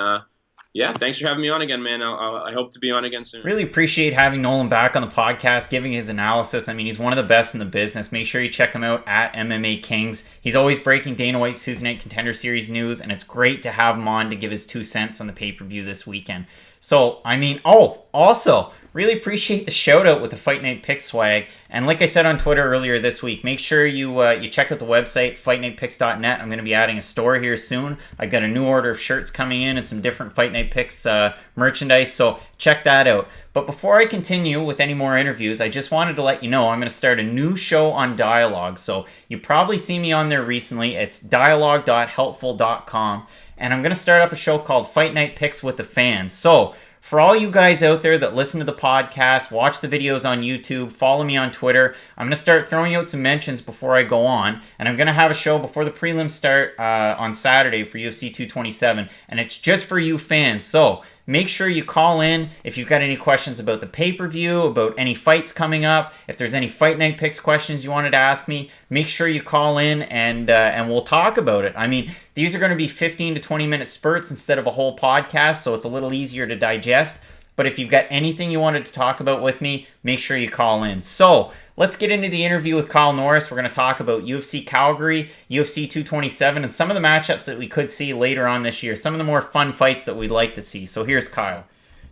thanks for having me on again, man. I hope to be on again soon. Really appreciate having Nolan back on the podcast, giving his analysis. I mean, he's one of the best in the business. Make sure you check him out at MMA Kings. He's always breaking Dana White's Tuesday Night Contender Series news, and it's great to have him on to give his 2 cents on the pay-per-view this weekend. So, I mean, also, really appreciate the shout out with the Fight Night Picks swag. And like I said on Twitter earlier this week, make sure you check out the website, fightnightpicks.net. I'm going to be adding a store here soon. I got a new order of shirts coming in and some different Fight Night Picks merchandise, so check that out. But before I continue with any more interviews, I just wanted to let you know I'm going to start a new show on Dialogue. So you probably see me on there recently. It's dialogue.helpful.com. And I'm going to start up a show called Fight Night Picks with the Fans. So for all you guys out there that listen to the podcast, watch the videos on YouTube, follow me on Twitter, I'm going to start throwing out some mentions before I go on. And I'm going to have a show before the prelims start on Saturday for UFC 227. And it's just for you fans. So make sure you call in if you've got any questions about the pay-per-view, about any fights coming up. If there's any Fight Night Picks questions you wanted to ask me, make sure you call in and we'll talk about it. I mean, these are going to be 15 to 20-minute spurts instead of a whole podcast, so it's a little easier to digest. But if you've got anything you wanted to talk about with me, make sure you call in. So let's get into the interview with Kyle Norris. We're going to talk about UFC Calgary, UFC 227, and some of the matchups that we could see later on this year. Some of the more fun fights that we'd like to see. So here's Kyle.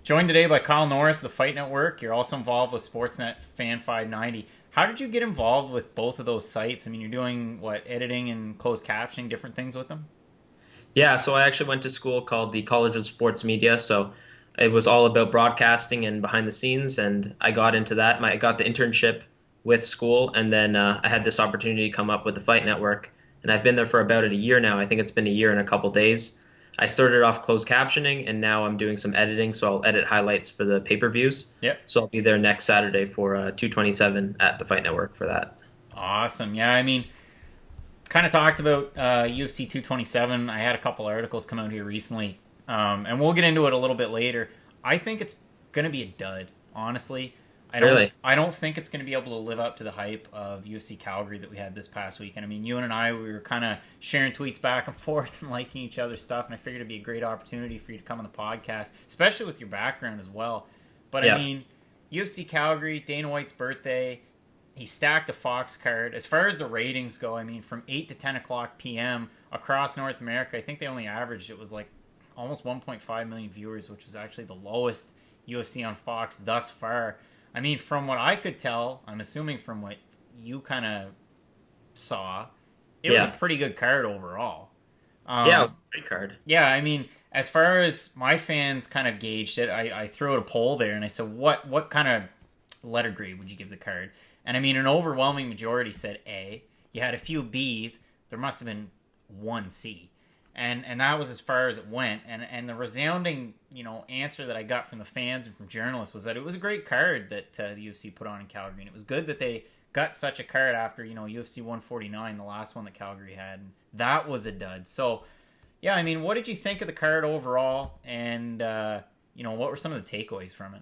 Joined today by Kyle Norris, the Fight Network. You're also involved with Sportsnet Fan 590. How did you get involved with both of those sites? I mean, you're doing, editing and closed captioning, different things with them? Yeah, so I actually went to school called the College of Sports Media, so it was all about broadcasting and behind the scenes, and I got into that. I got the internship with school, and then I had this opportunity to come up with the Fight Network, and I've been there for about a year now. I think it's been a year and a couple days. I started off closed captioning, and now I'm doing some editing, so I'll edit highlights for the pay-per-views. Yep. So I'll be there next Saturday for 227 at the Fight Network for that. Awesome. Yeah, I mean, kind of talked about UFC 227. I had a couple articles come out here recently, and we'll get into it a little bit later. I think it's going to be a dud, honestly. I don't think it's going to be able to live up to the hype of UFC Calgary that we had this past weekend. I mean, you and I, we were kind of sharing tweets back and forth and liking each other's stuff, and I figured it'd be a great opportunity for you to come on the podcast, especially with your background as well. But yeah. I mean, UFC Calgary, Dana White's birthday, he stacked a Fox card. As far as the ratings go, I mean, from 8 to 10 o'clock p.m. across North America, I think they only averaged, it was like almost 1.5 million viewers, which was actually the lowest UFC on Fox thus far. I mean, from what I could tell, I'm assuming from what you kind of saw, it was a pretty good card overall. Yeah, it was a great card. Yeah, I mean, as far as my fans kind of gauged it, I threw out a poll there, and I said, what kind of letter grade would you give the card? And I mean, an overwhelming majority said A. You had a few Bs. There must have been one C. And that was as far as it went. And the resounding, answer that I got from the fans and from journalists was that it was a great card that the UFC put on in Calgary. And it was good that they got such a card after, UFC 149, the last one that Calgary had. And that was a dud. So, yeah, I mean, what did you think of the card overall? And, what were some of the takeaways from it?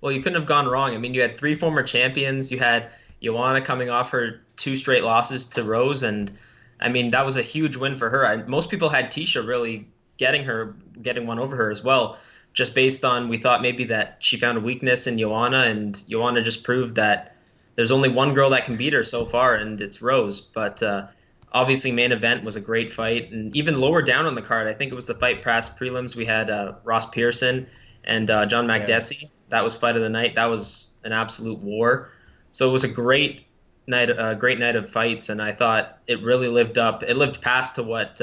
Well, you couldn't have gone wrong. I mean, you had 3 former champions. You had Joanna coming off her 2 straight losses to Rose, and I mean, that was a huge win for her. Most people had Tisha really getting one over her as well, just based on, we thought maybe that she found a weakness in Joanna, and Joanna just proved that there's only one girl that can beat her so far, and it's Rose. But obviously, main event was a great fight, and even lower down on the card, I think it was the Fight Pass prelims. We had Ross Pearson and John Makdessi. That was fight of the night. That was an absolute war. So it was a great night of fights, and I thought it really lived up. It lived past to what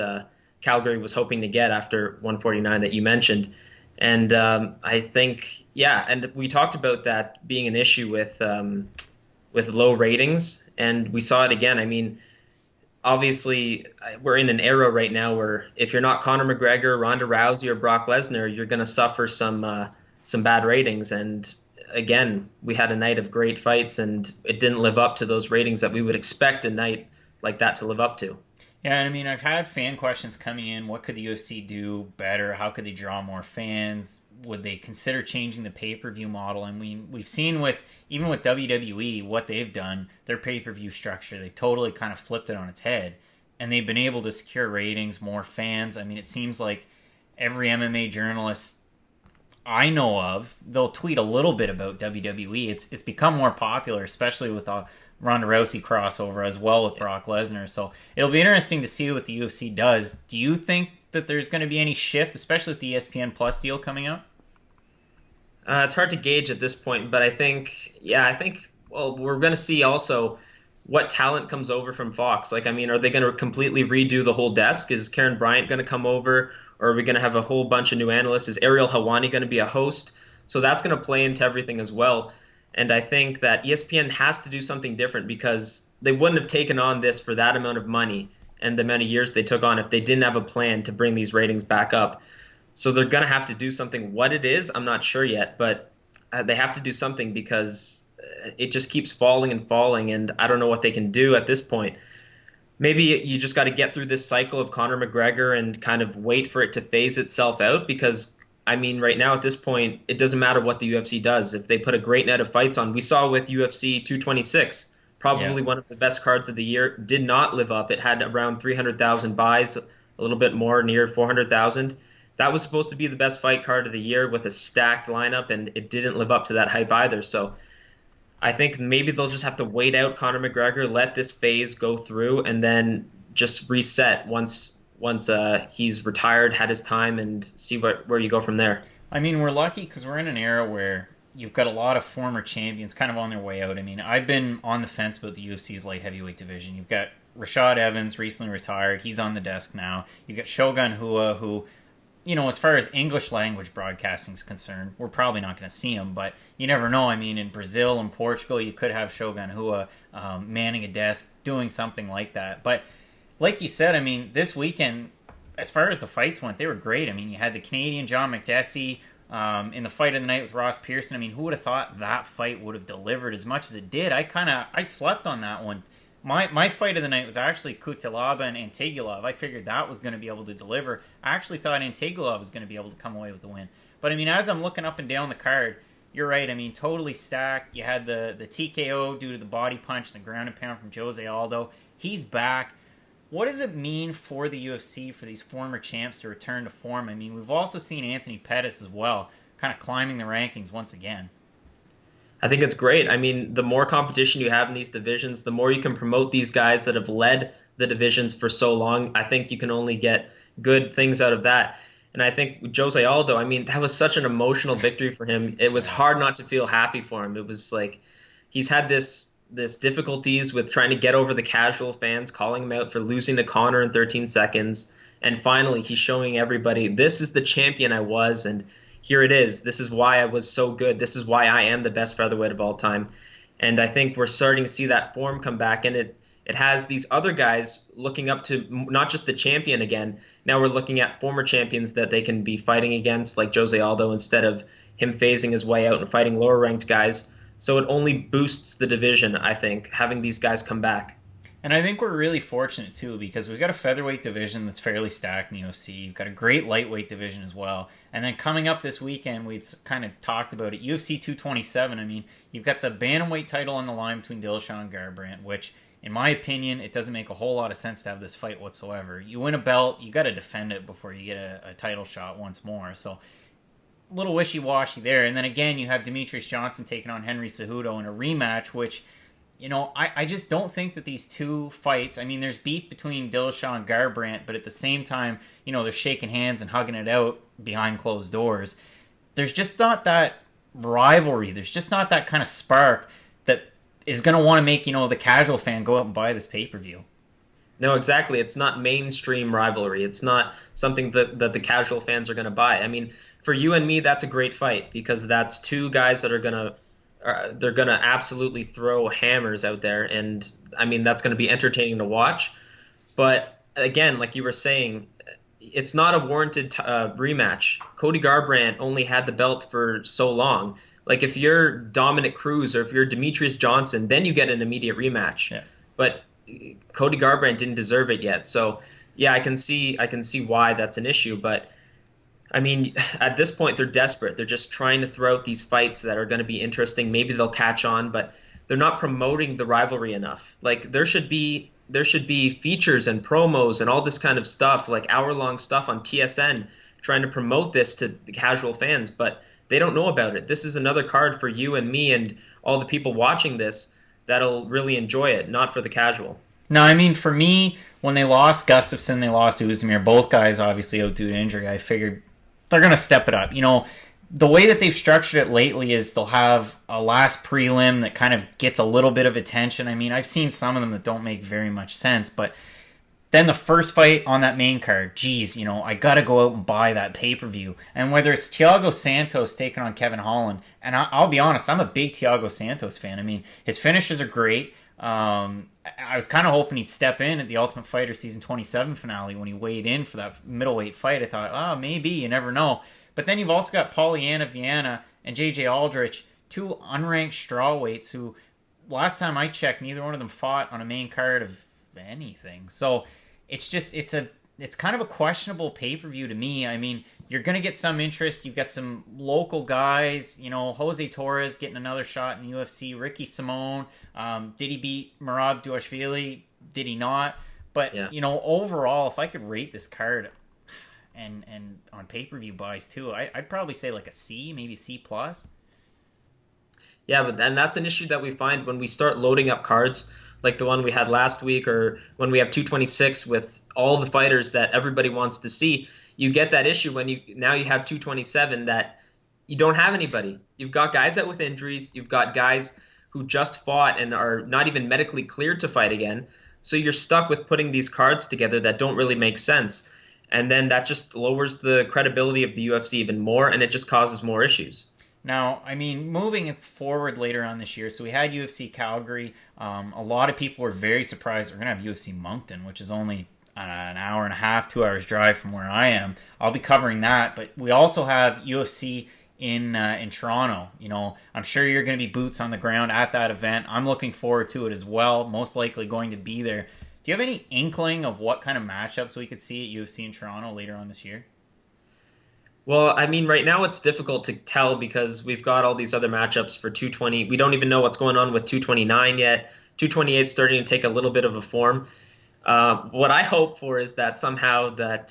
Calgary was hoping to get after 149 that you mentioned. And I think, and we talked about that being an issue with low ratings, and we saw it again. I mean, obviously, we're in an era right now where if you're not Conor McGregor, Ronda Rousey, or Brock Lesnar, you're going to suffer some bad ratings. And again, we had a night of great fights, and it didn't live up to those ratings that we would expect a night like that to live up to. Yeah, and I mean, I've had fan questions coming in. What could the UFC do better? How could they draw more fans? Would they consider changing the pay-per-view model? I mean, we've seen even with WWE, what they've done, their pay-per-view structure, they've totally kind of flipped it on its head. And they've been able to secure ratings, more fans. I mean, it seems like every MMA journalist I know of, they'll tweet a little bit about WWE. It's become more popular, especially with the Ronda Rousey crossover as well with Brock Lesnar. So it'll be interesting to see what the UFC does. Do you think that there's going to be any shift, especially with the ESPN Plus deal coming up? It's hard to gauge at this point, but I think, well, we're going to see also what talent comes over from Fox. Like, I mean, are they going to completely redo the whole desk? Is Karen Bryant going to come over, or are we going to have a whole bunch of new analysts? Is Ariel Helwani going to be a host? So that's going to play into everything as well. And I think that ESPN has to do something different, because they wouldn't have taken on this for that amount of money and the amount of years they took on if they didn't have a plan to bring these ratings back up. So they're going to have to do something. What it is, I'm not sure yet, but they have to do something, because it just keeps falling and falling, and I don't know what they can do at this point. Maybe you just got to get through this cycle of Conor McGregor and kind of wait for it to phase itself out, because, I mean, right now at this point, it doesn't matter what the UFC does. If they put a great net of fights on, we saw with UFC 226, probably one of the best cards of the year, did not live up. It had around 300,000 buys, a little bit more, near 400,000. That was supposed to be the best fight card of the year with a stacked lineup, and it didn't live up to that hype either. So I think maybe they'll just have to wait out Conor McGregor, let this phase go through, and then just reset once he's retired, had his time, and see where you go from there. I mean, we're lucky because we're in an era where you've got a lot of former champions kind of on their way out. I mean, I've been on the fence about the UFC's light heavyweight division. You've got Rashad Evans, recently retired. He's on the desk now. You've got Shogun Rua, who, you know, as far as English language broadcasting is concerned, we're probably not going to see him, but you never know. I mean, in Brazil and Portugal, you could have Shogun Rua manning a desk, doing something like that. But like you said, I mean, this weekend, as far as the fights went, they were great. I mean, you had the Canadian John McDessie in the fight of the night with Ross Pearson. I mean, who would have thought that fight would have delivered as much as it did? I slept on that one. My fight of the night was actually Kutalaba and Antigulov. I figured that was going to be able to deliver. I actually thought Antigulov was going to be able to come away with the win. But, I mean, as I'm looking up and down the card, you're right. I mean, totally stacked. You had the TKO due to the body punch, the ground and pound from Jose Aldo. He's back. What does it mean for the UFC for these former champs to return to form? I mean, we've also seen Anthony Pettis as well, kind of climbing the rankings once again. I think it's great. I mean, the more competition you have in these divisions, the more you can promote these guys that have led the divisions for so long. I think you can only get good things out of that. And I think Jose Aldo, I mean, that was such an emotional victory for him. It was hard not to feel happy for him. It was like he's had this difficulties with trying to get over the casual fans, calling him out for losing to Conor in 13 seconds. And finally, he's showing everybody, this is the champion I was, and here it is. This is why I was so good. This is why I am the best featherweight of all time. And I think we're starting to see that form come back, and it has these other guys looking up to not just the champion again. Now we're looking at former champions that they can be fighting against, like Jose Aldo, instead of him phasing his way out and fighting lower-ranked guys. So it only boosts the division, I think, having these guys come back. And I think we're really fortunate, too, because we've got a featherweight division that's fairly stacked in the UFC. You've got a great lightweight division as well. And then coming up this weekend, we'd kind of talked about it, UFC 227. I mean, you've got the bantamweight title on the line between Dillashaw and Garbrandt, which, in my opinion, it doesn't make a whole lot of sense to have this fight whatsoever. You win a belt, you got to defend it before you get a title shot once more. So a little wishy-washy there. And then again, you have Demetrius Johnson taking on Henry Cejudo in a rematch, which, you know, I just don't think that these two fights, I mean, there's beef between Dillashaw and Garbrandt, but at the same time, you know, they're shaking hands and hugging it out behind closed doors. There's just not that rivalry. There's just not that kind of spark that is going to want to make, you know, the casual fan go out and buy this pay-per-view. No, exactly. It's not mainstream rivalry. It's not something that the casual fans are going to buy. I mean, for you and me, that's a great fight, because that's two guys that are going to they're going to absolutely throw hammers out there. And, I mean, that's going to be entertaining to watch. But, again, like you were saying, it's not a warranted rematch. Cody Garbrandt only had the belt for so long. Like, if you're Dominic Cruz or if you're Demetrius Johnson, then you get an immediate rematch. Yeah. But Cody Garbrandt didn't deserve it yet. So, yeah, I can see why that's an issue. But, I mean, at this point, they're desperate. They're just trying to throw out these fights that are going to be interesting. Maybe they'll catch on, but they're not promoting the rivalry enough. Like, there should be features and promos and all this kind of stuff, like hour-long stuff on TSN, trying to promote this to the casual fans, but they don't know about it. This is another card for you and me and all the people watching this that'll really enjoy it, not for the casual. No, I mean, for me, when they lost Gustafsson, they lost Uzumir, both guys obviously out due to injury, I figured they're going to step it up. You know, the way that they've structured it lately is they'll have a last prelim that kind of gets a little bit of attention. I mean, I've seen some of them that don't make very much sense, but then the first fight on that main card, geez, I got to go out and buy that pay-per-view. And whether it's Thiago Santos taking on Kevin Holland, and I'll be honest, I'm a big Thiago Santos fan. I mean, his finishes are great. I was kind of hoping he'd step in at the Ultimate Fighter Season 27 finale when he weighed in for that middleweight fight. I thought, maybe, you never know. But then you've also got Polyana Viana and JJ Aldrich, two unranked strawweights who, last time I checked, neither one of them fought on a main card of anything. So it's kind of a questionable pay-per-view to me. I mean, you're going to get some interest. You've got some local guys, Jose Torres getting another shot in the UFC, Ricky Simone. Did he beat Merab Dvalishvili? Did he not? But, overall, if I could rate this card and on pay-per-view buys too, I'd probably say like a C, maybe C+. Yeah, but that's an issue that we find when we start loading up cards like the one we had last week, or when we have 226 with all the fighters that everybody wants to see. You get that issue when you have 227 that you don't have anybody. You've got guys out with injuries. You've got guys who just fought and are not even medically cleared to fight again. So you're stuck with putting these cards together that don't really make sense. And then that just lowers the credibility of the UFC even more, and it just causes more issues. Now, I mean, moving forward later on this year, so we had UFC Calgary. A lot of people were very surprised we're going to have UFC Moncton, which is only an hour and a half, 2 hours drive from where I am. I'll be covering that, but we also have UFC in Toronto. I'm sure you're going to be boots on the ground at that event. I'm looking forward to it as well, most likely going to be there. Do you have any inkling of what kind of matchups we could see at UFC in Toronto later on this year? Well, I mean, right now it's difficult to tell because we've got all these other matchups for 220. We don't even know what's going on with 229 yet. 228 is starting to take a little bit of a form. What I hope for is that somehow that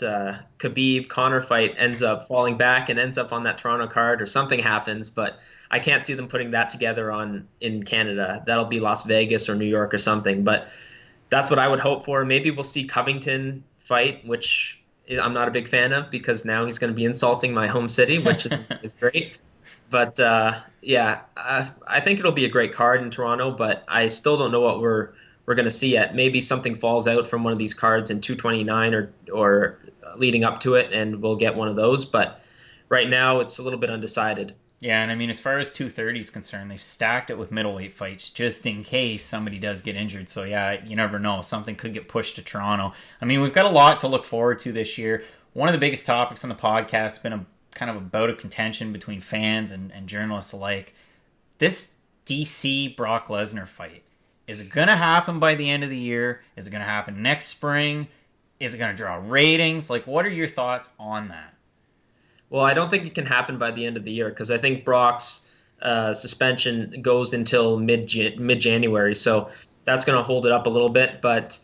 Khabib-Conor fight ends up falling back and ends up on that Toronto card, or something happens, but I can't see them putting that together in Canada. That'll be Las Vegas or New York or something, but that's what I would hope for. Maybe we'll see Covington fight, which I'm not a big fan of because now he's going to be insulting my home city, which is great. But I think it'll be a great card in Toronto, but I still don't know what we're going to see yet. Maybe something falls out from one of these cards in 229 or leading up to it, and we'll get one of those. But right now it's a little bit undecided. Yeah, and I mean, as far as 230 is concerned, they've stacked it with middleweight fights just in case somebody does get injured. So yeah, you never know. Something could get pushed to Toronto. I mean, we've got a lot to look forward to this year. One of the biggest topics on the podcast has been a kind of a bout of contention between fans and journalists alike. This DC Brock Lesnar fight, is it going to happen by the end of the year? Is it going to happen next spring? Is it going to draw ratings? Like, what are your thoughts on that? Well, I don't think it can happen by the end of the year because I think Brock's suspension goes until mid-January. So that's going to hold it up a little bit. But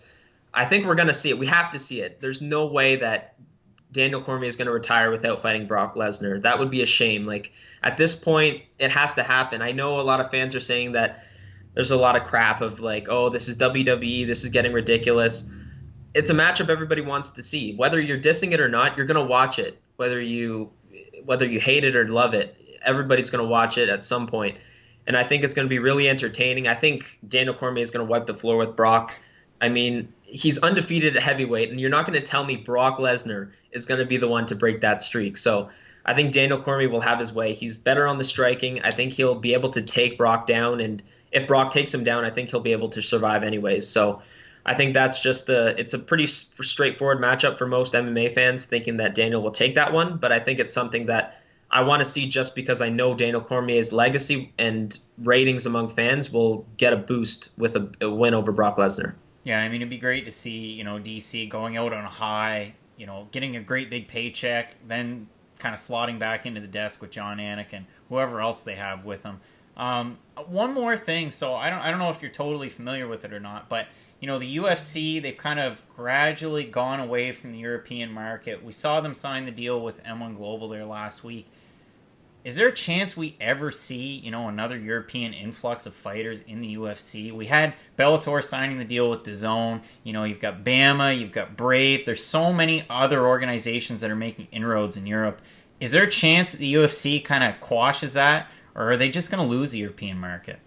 I think we're going to see it. We have to see it. There's no way that Daniel Cormier is going to retire without fighting Brock Lesnar. That would be a shame. Like, at this point, it has to happen. I know a lot of fans are saying that there's a lot of crap of like, oh, this is WWE, this is getting ridiculous. It's a matchup everybody wants to see. Whether you're dissing it or not, you're going to watch it. Whether you hate it or love it, everybody's going to watch it at some point. And I think it's going to be really entertaining. I think Daniel Cormier is going to wipe the floor with Brock. I mean, he's undefeated at heavyweight, and you're not going to tell me Brock Lesnar is going to be the one to break that streak. So I think Daniel Cormier will have his way. He's better on the striking. I think he'll be able to take Brock down, and if Brock takes him down, I think he'll be able to survive anyways. So I think that's just it's a pretty straightforward matchup for most MMA fans, thinking that Daniel will take that one. But I think it's something that I want to see just because I know Daniel Cormier's legacy and ratings among fans will get a boost with a win over Brock Lesnar. Yeah, I mean, it'd be great to see, DC going out on a high, getting a great big paycheck, then kind of slotting back into the desk with John Anik and whoever else they have with them. One more thing, so I don't know if you're totally familiar with it or not, but the UFC, they've kind of gradually gone away from the European market. We saw them sign the deal with M1 Global there last week. Is there a chance we ever see, another European influx of fighters in the UFC? We had Bellator signing the deal with DAZN. You've got BAMMA, you've got Brave. There's so many other organizations that are making inroads in Europe. Is there a chance that the UFC kind of quashes that, or are they just going to lose the European market?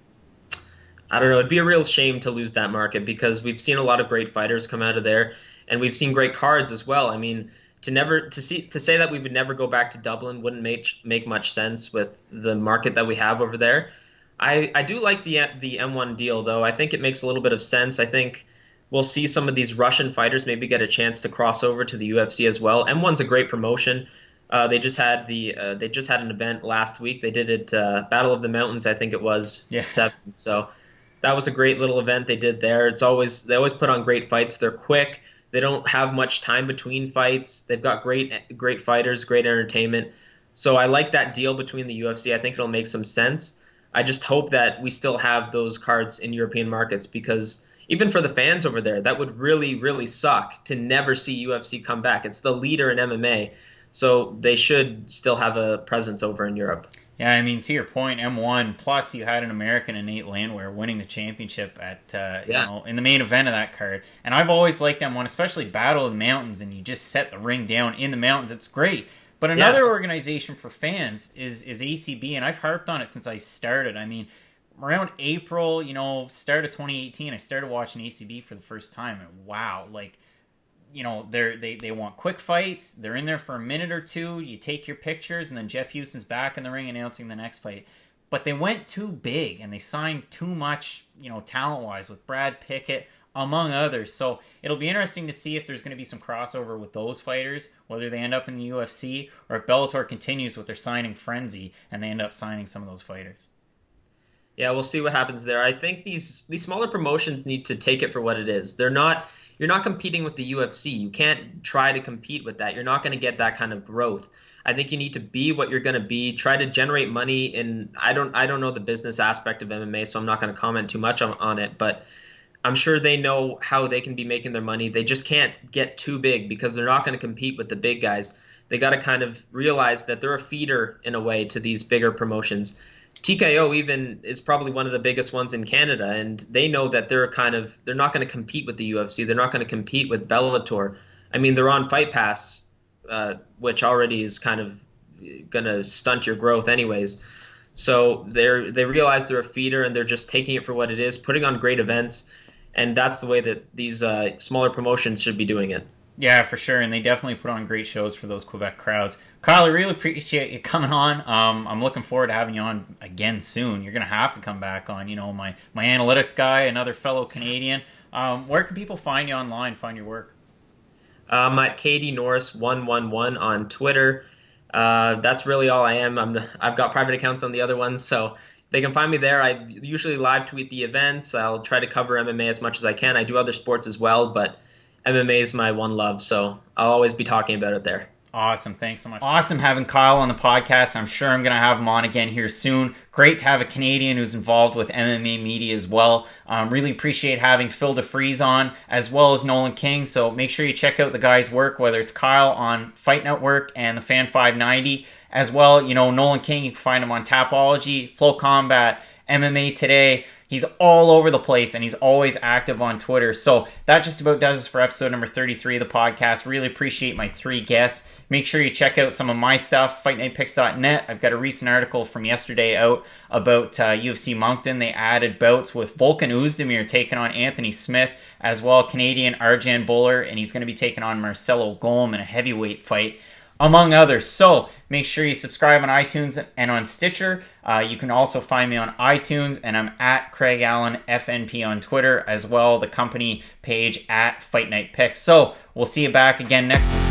I don't know. It'd be a real shame to lose that market because we've seen a lot of great fighters come out of there, and we've seen great cards as well. I mean, to say that we would never go back to Dublin wouldn't make much sense with the market that we have over there. I do like the M1 deal though. I think it makes a little bit of sense. I think we'll see some of these Russian fighters maybe get a chance to cross over to the UFC as well. M1's a great promotion. They just had an event last week. They did it Battle of the Mountains, I think it was 7th. So that was a great little event they did there. They always put on great fights. They're quick. They don't have much time between fights. They've got great fighters, great entertainment. So I like that deal between the UFC. I think it'll make some sense. I just hope that we still have those cards in European markets because even for the fans over there, that would really, really suck to never see UFC come back. It's the leader in MMA, so they should still have a presence over in Europe. Yeah, I mean, to your point, M1, plus you had an American in Nate Landwehr winning the championship at in the main event of that card. And I've always liked M1, especially Battle of the Mountains, and you just set the ring down in the mountains. It's great. But another organization for fans is ACB, and I've harped on it since I started. I mean, around April, start of 2018, I started watching ACB for the first time, and wow, they want quick fights. They're in there for a minute or two. You take your pictures, and then Jeff Houston's back in the ring announcing the next fight. But they went too big, and they signed too much, talent-wise with Brad Pickett, among others. So it'll be interesting to see if there's going to be some crossover with those fighters, whether they end up in the UFC or if Bellator continues with their signing frenzy and they end up signing some of those fighters. Yeah, we'll see what happens there. I think these smaller promotions need to take it for what it is. You're not competing with the UFC. You can't try to compete with that. You're not going to get that kind of growth. I think you need to be what you're going to be. Try to generate money. And I don't know the business aspect of MMA, so I'm not going to comment too much on it. But I'm sure they know how they can be making their money. They just can't get too big because they're not going to compete with the big guys. They got to kind of realize that they're a feeder in a way to these bigger promotions. TKO even is probably one of the biggest ones in Canada, and they know that they're not going to compete with the UFC. They're not going to compete with Bellator. I mean, they're on Fight Pass, which already is kind of going to stunt your growth anyways. So they realize they're a feeder, and they're just taking it for what it is, putting on great events, and that's the way that these smaller promotions should be doing it. Yeah, for sure, and they definitely put on great shows for those Quebec crowds. Kyle, I really appreciate you coming on. I'm looking forward to having you on again soon. You're going to have to come back on, my analytics guy, another fellow Canadian. Where can people find you online, find your work? I'm at KD Norris 111 on Twitter. That's really all I am. I've got private accounts on the other ones, so they can find me there. I usually live tweet the events. I'll try to cover MMA as much as I can. I do other sports as well, but MMA is my one love, so I'll always be talking about it there. Awesome. Thanks so much. Awesome having Kyle on the podcast. I'm sure I'm going to have him on again here soon. Great to have a Canadian who's involved with MMA media as well. Really appreciate having Phil DeFries on as well as Nolan King. So make sure you check out the guys' work, whether it's Kyle on Fight Network and the Fan 590 as well. Nolan King, you can find him on Tapology, FloCombat, MMA Today. He's all over the place, and he's always active on Twitter. So that just about does it for episode number 33 of the podcast. Really appreciate my three guests. Make sure you check out some of my stuff, FightNightPicks.net. I've got a recent article from yesterday out about UFC Moncton. They added bouts with Volkan Oezdemir taking on Anthony Smith, as well Canadian Arjan Buller, and he's going to be taking on Marcelo Golm in a heavyweight fight, among others. So make sure you subscribe on iTunes and on Stitcher. You can also find me on iTunes, and I'm at Craig Allen FNP on Twitter, as well the company page at Fight Night Picks. So we'll see you back again next week.